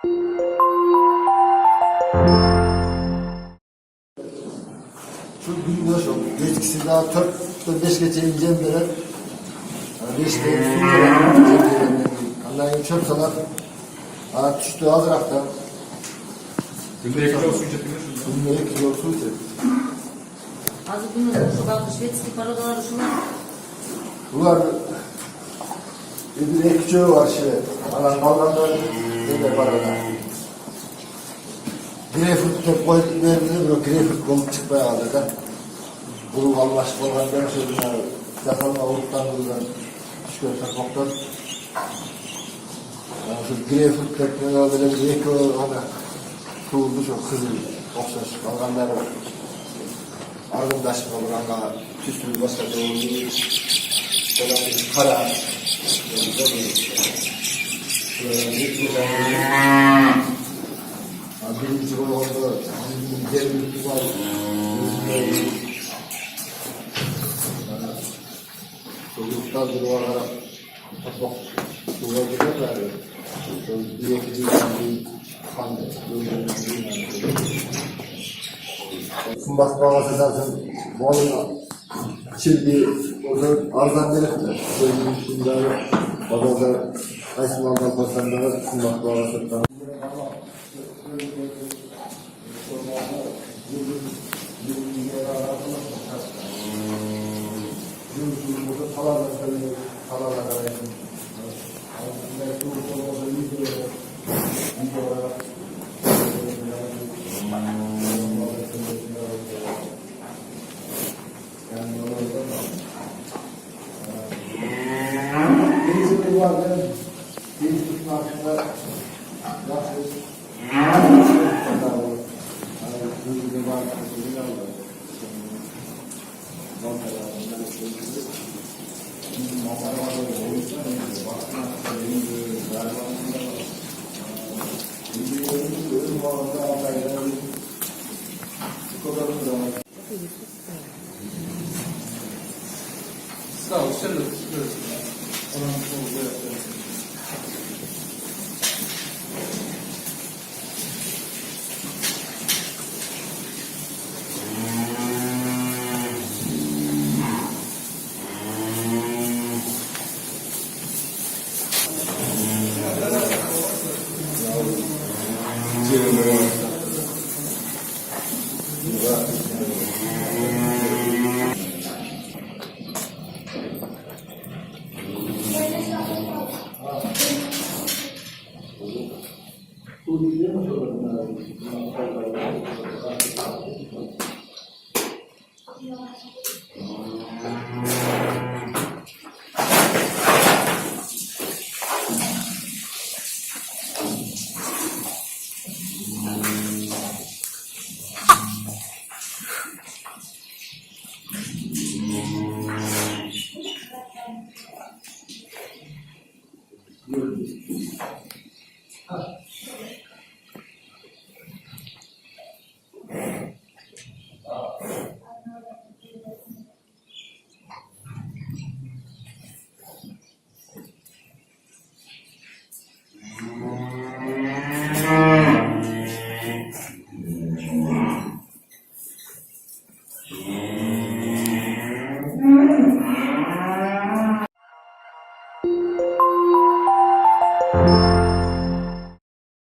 Şu gündoş oldu. Geçkisi daha 4-5 geçe ineceğim beri. Yani 5 de Allah'ın çöp salar. Ana düştü azrakta. Günde 2 kilo su içettiniz mi? Günde 2 kilo su içettiniz. Also bunu şu şvedski paraları şunlar. Bunlar bir ekçöğü var şey. Alan balganda böyle parada. Greyfurt da koydu verdiğinde böyle greyfurt konup çıkmaya aldı da. Bunu Allah aşkına ben söyledim. Yakalma oluktan buradan çıkıyorsa koktan. Yani şu greyfurt tekneler böyle bir ekçöğü hani tuğuldu çok kızıl. Okşaş balganları var. Arkadaşım olur ama tüsü başka doğru kara birinci gol oldu. Devletli var. Çocuklar bir olarak çok suya giderler. Bir iki bir kan Kumbas bağlası zaten boğazına çildi, orada arzdan gerekler. Söylediğim şimdi bazıda Aysimlardan pasanlara kumbas bağlası. Denizin vardı, deniz tutma hakkında nasıl Sağ ol, sen de tutuyorsun. Onun olduğu yapıyorsun.